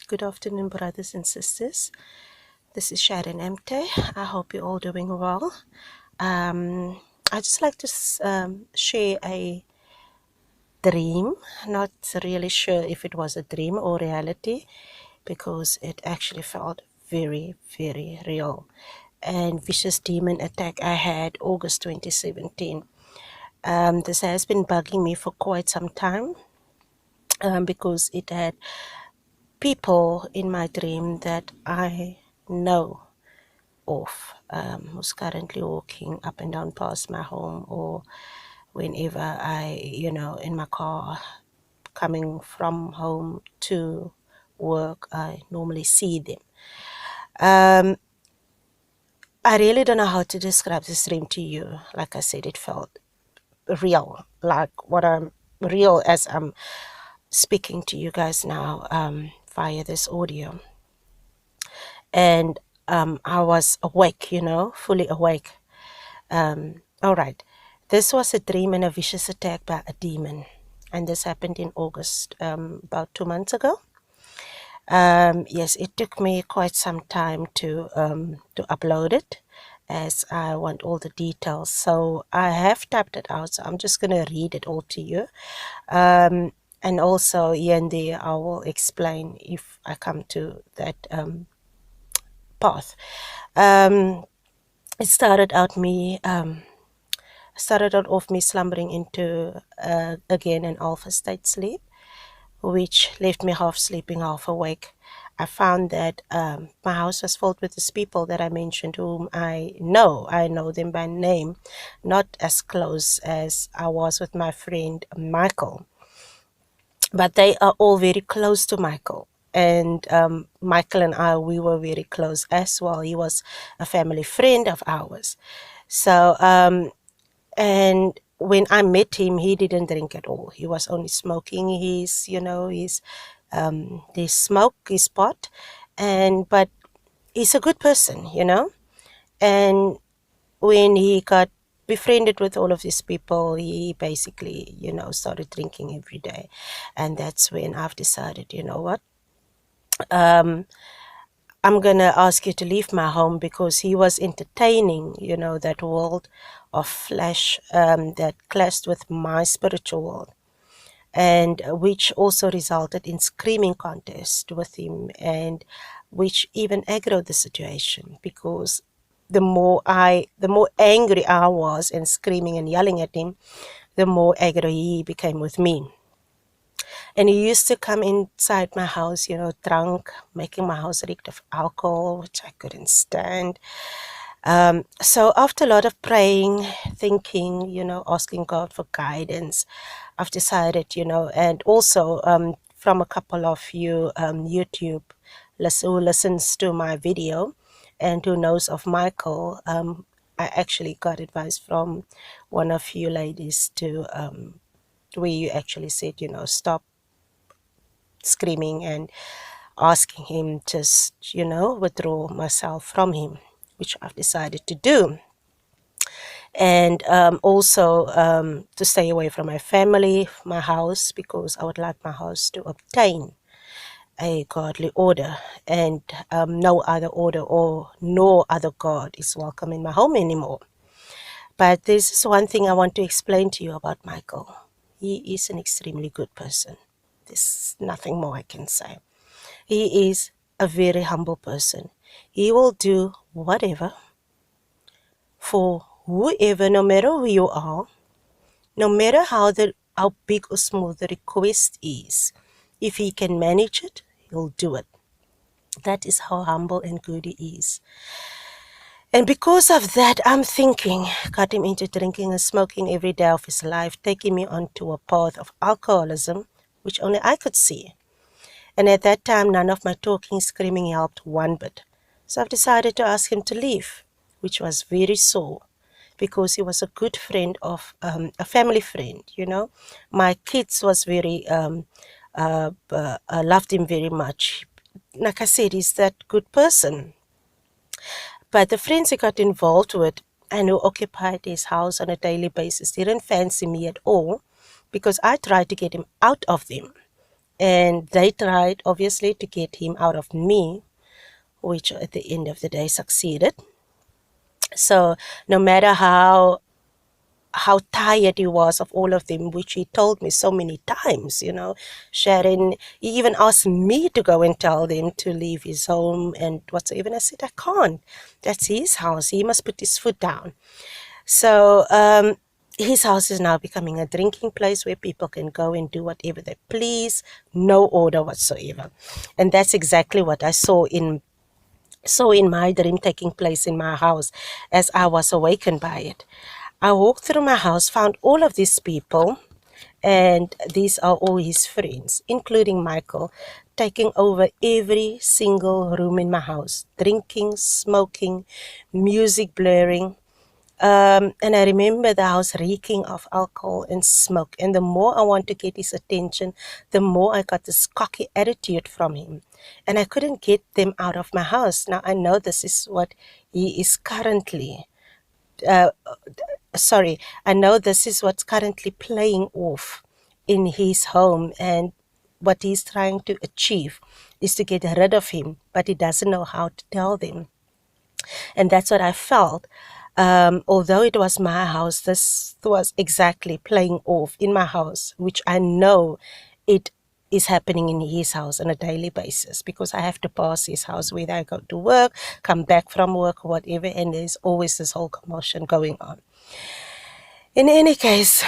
Good afternoon, brothers and sisters. This is Sharon MT. I hope you're all doing well. I just like to share a dream. Not really sure if it was a dream or reality because it actually felt very, very real. And vicious demon attack I had August 2017. This has been bugging me for quite some time because it had people in my dream that I know of, who's currently walking up and down past my home, or whenever in my car coming from home to work, I normally see them. I really don't know how to describe this dream to you. Like I said, it felt real, like what I'm real as I'm speaking to you guys now via this audio. And I was awake, fully awake. All right. This was a dream and a vicious attack by a demon. And this happened in August, about 2 months ago. Yes, it took me quite some time to upload it as I want all the details. So I have typed it out. So I'm just going to read it all to you. And also here and there, I will explain if I come to that path. It started out of me slumbering into again an alpha state sleep, which left me half sleeping, half awake. I found that my house was filled with these people that I mentioned, whom I know. I know them by name, not as close as I was with my friend Michael, but they are all very close to Michael. And Michael and I, we were very close as well. He was a family friend of ours. So, and when I met him, he didn't drink at all. He was only smoking his smoke, his pot, but he's a good person, And when he got befriended with all of these people, he basically, started drinking every day. And that's when I've decided, you know what? I'm going to ask you to leave my home, because he was entertaining, that world of flesh that clashed with my spiritual world, and which also resulted in screaming contest with him, and which even aggravated the situation, because the more angry I was and screaming and yelling at him, the more angry he became with me. And he used to come inside my house, drunk, making my house reek of alcohol, which I couldn't stand. So after a lot of praying, thinking, asking God for guidance, I've decided, and also from a couple of you YouTube who listens to my video and who knows of Michael, I actually got advice from one of you ladies to where you actually said, stop screaming and asking him just, withdraw myself from him, which I've decided to do. And also to stay away from my family, my house, because I would like my house to obtain a godly order, and no other order or no other God is welcome in my home anymore. But this is one thing I want to explain to you about Michael. He is an extremely good person. There's nothing more I can say. He is a very humble person. He will do whatever for whoever, no matter who you are, no matter how big or small the request is. If he can manage it, he'll do it. That is how humble and good he is. And because of that, I'm thinking, got him into drinking and smoking every day of his life, taking me onto a path of alcoholism, which only I could see. And at that time, none of my talking, screaming helped one bit. So I've decided to ask him to leave, which was very sore, because he was a good friend of a family friend, My kids was very, loved him very much. Like I said, he's that good person. But the friends he got involved with and who occupied his house on a daily basis didn't fancy me at all, because I tried to get him out of them. And they tried, obviously, to get him out of me, which at the end of the day succeeded. So no matter how tired he was of all of them, which he told me so many times, Sharon, he even asked me to go and tell them to leave his home and whatsoever. And I said, I can't. That's his house. He must put his foot down. So his house is now becoming a drinking place where people can go and do whatever they please, no order whatsoever. And that's exactly what I saw in my dream taking place in my house as I was awakened by it. I walked through my house, found all of these people, and these are all his friends, including Michael, taking over every single room in my house, drinking, smoking, music blaring. And I remember the house reeking of alcohol and smoke. And the more I want to get his attention, the more I got this cocky attitude from him. And I couldn't get them out of my house. Now I know this is what he is currently, uh, sorry, I know this is what's currently playing off in his home. And what he's trying to achieve is to get rid of him, but he doesn't know how to tell them. And that's what I felt. Although it was my house, this was exactly playing off in my house, which I know it is happening in his house on a daily basis, because I have to pass his house whether I go to work, come back from work, or whatever, and there's always this whole commotion going on. In any case,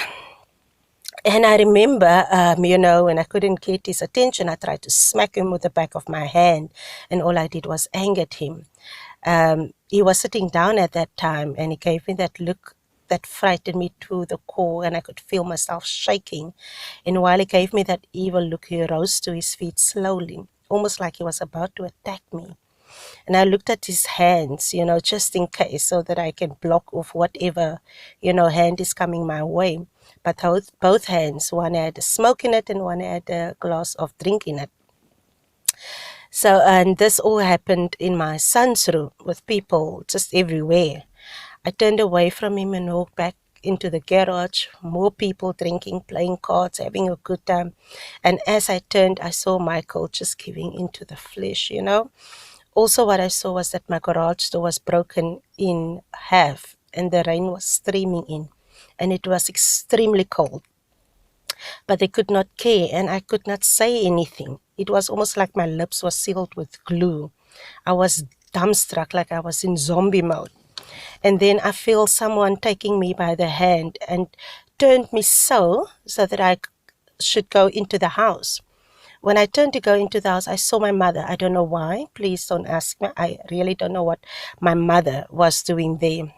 and I remember, when I couldn't get his attention, I tried to smack him with the back of my hand, and all I did was angered him. He was sitting down at that time, and he gave me that look that frightened me to the core, and I could feel myself shaking. And while he gave me that evil look, he rose to his feet slowly, almost like he was about to attack me. And I looked at his hands, just in case, so that I can block off whatever, hand is coming my way. But both hands, one had a smoke in it and one had a glass of drink in it. So, and this all happened in my son's room with people just everywhere. I turned away from him and walked back into the garage, more people drinking, playing cards, having a good time. And as I turned, I saw Michael just giving into the flesh. Also, what I saw was that my garage door was broken in half and the rain was streaming in, and it was extremely cold. But they could not care, and I could not say anything. It was almost like my lips were sealed with glue. I was dumbstruck, like I was in zombie mode. And then I feel someone taking me by the hand and turned me so that I should go into the house. When I turned to go into the house, I saw my mother. I don't know why. Please don't ask me. I really don't know what my mother was doing there.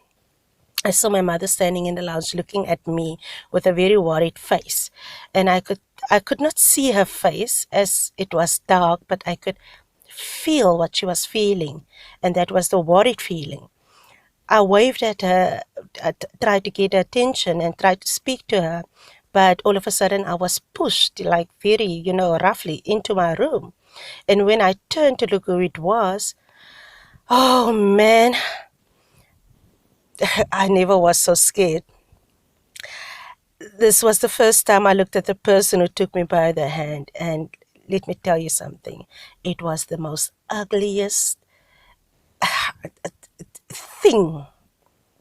I saw my mother standing in the lounge looking at me with a very worried face. And I could not see her face as it was dark, but I could feel what she was feeling. And that was the worried feeling. I waved at her, tried to get her attention and tried to speak to her. But all of a sudden I was pushed like very, roughly into my room. And when I turned to look who it was, oh man, I never was so scared. This was the first time I looked at the person who took me by the hand, and let me tell you something. It was the most ugliest thing.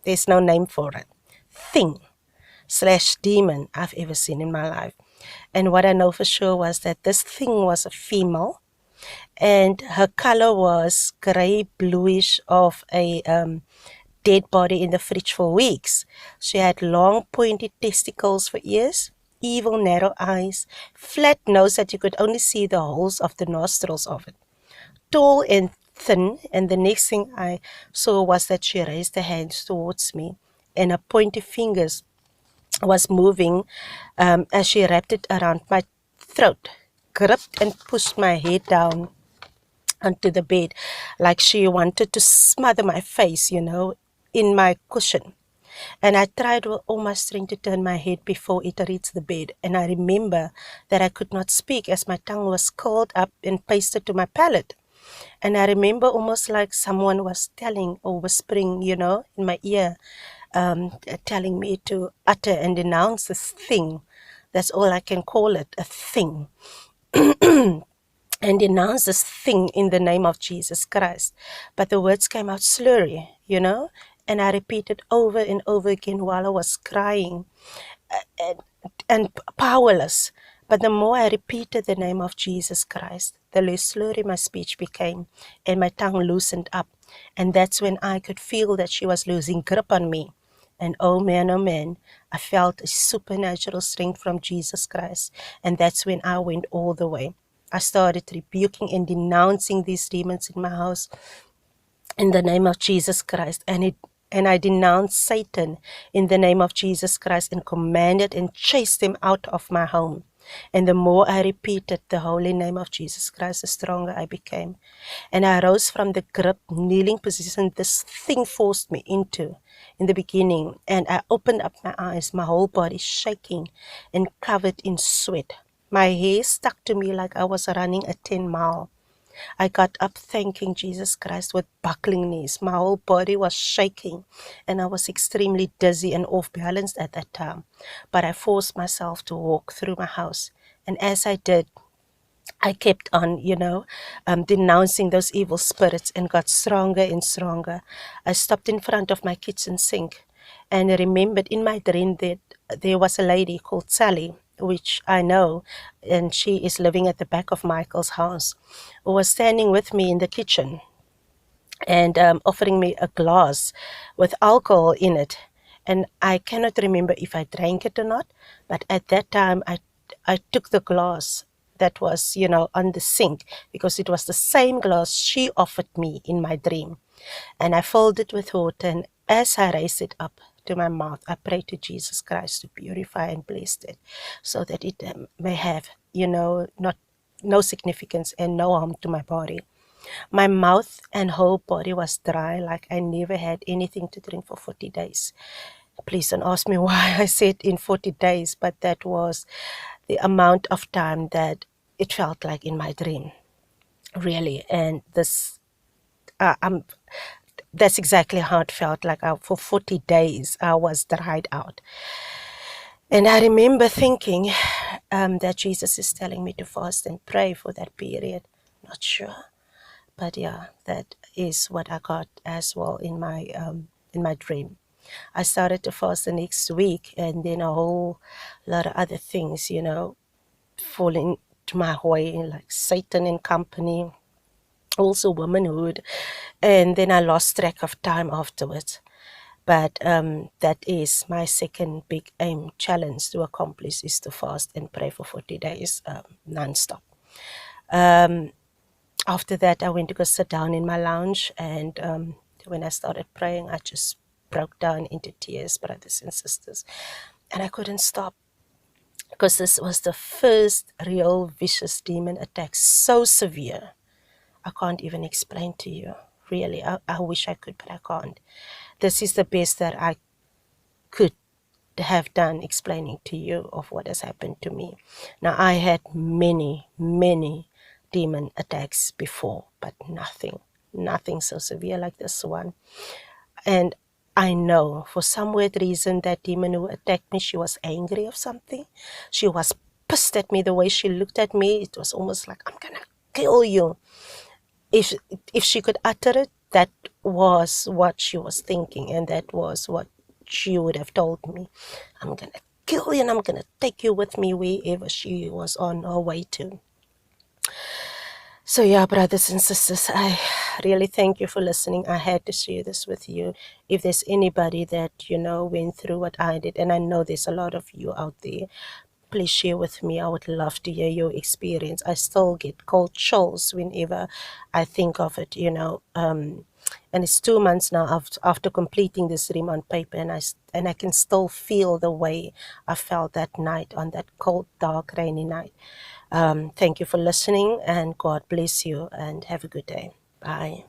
There's no name for it. Thing/demon I've ever seen in my life. And what I know for sure was that this thing was a female, and her color was gray bluish of a dead body in the fridge for weeks. She had long pointed testicles for ears, evil narrow eyes, flat nose that you could only see the holes of the nostrils of it, tall and thin. And the next thing I saw was that she raised her hands towards me, and her pointy fingers was moving as she wrapped it around my throat, gripped and pushed my head down onto the bed like she wanted to smother my face, in my cushion. And I tried with all my strength to turn my head before it reached the bed. And I remember that I could not speak as my tongue was curled up and pasted to my palate. And I remember almost like someone was telling or whispering, in my ear, telling me to utter and denounce this thing. That's all I can call it, a thing. and denounce this thing in the name of Jesus Christ. But the words came out slurry, and I repeated over and over again while I was crying and, and powerless. But the more I repeated the name of Jesus Christ, the less slurry my speech became and my tongue loosened up. And that's when I could feel that she was losing grip on me. And oh man, I felt a supernatural strength from Jesus Christ. And that's when I went all the way. I started rebuking and denouncing these demons in my house in the name of Jesus Christ. And I denounced Satan in the name of Jesus Christ and commanded and chased him out of my home. And the more I repeated the holy name of Jesus Christ, the stronger I became. And I rose from the grip, kneeling position this thing forced me into in the beginning. And I opened up my eyes, my whole body shaking and covered in sweat. My hair stuck to me like I was running a 10-mile. I got up thanking Jesus Christ with buckling knees. My whole body was shaking and I was extremely dizzy and off balance at that time. But I forced myself to walk through my house. And as I did, I kept on, denouncing those evil spirits and got stronger and stronger. I stopped in front of my kitchen sink and remembered in my dream that there was a lady called Sally, which I know, and she is living at the back of Michael's house, who was standing with me in the kitchen and offering me a glass with alcohol in it. And I cannot remember if I drank it or not, but at that time I took the glass that was, on the sink, because it was the same glass she offered me in my dream. And I filled it with water, and as I raised it up to my mouth, I prayed to Jesus Christ to purify and bless it, so that it may have, not no significance and no harm to my body. My mouth and whole body was dry, like I never had anything to drink for 40 days. Please don't ask me why I said in 40 days, but that was the amount of time that it felt like in my dream, really. And that's exactly how it felt like. For 40 days, I was dried out. And I remember thinking that Jesus is telling me to fast and pray for that period. Not sure. But yeah, that is what I got as well in my dream. I started to fast the next week, and then a whole lot of other things, falling to my way, like Satan and company, also womanhood, and then I lost track of time afterwards. But that is my second big aim challenge to accomplish, is to fast and pray for 40 days non-stop. After that, I went to go sit down in my lounge, and when I started praying, I just broke down into tears, brothers and sisters, and I couldn't stop, because this was the first real vicious demon attack, so severe. I can't even explain to you, really. I wish I could, but I can't. This is the best that I could have done explaining to you of what has happened to me. Now, I had many, many demon attacks before, but nothing so severe like this one. And I know for some weird reason that demon who attacked me, she was angry of something. She was pissed at me. The way she looked at me, it was almost like, I'm gonna kill you. If she could utter it, that was what she was thinking, and that was what she would have told me. I'm gonna kill you, and I'm gonna take you with me wherever she was on her way to. So yeah, brothers and sisters, I really thank you for listening. I had to share this with you. If there's anybody that, went through what I did, and I know there's a lot of you out there, please share with me. I would love to hear your experience. I still get cold chills whenever I think of it, and it's 2 months now after completing this dream on paper, and I can still feel the way I felt that night, on that cold, dark, rainy night. Thank you for listening, and God bless you, and have a good day. Bye.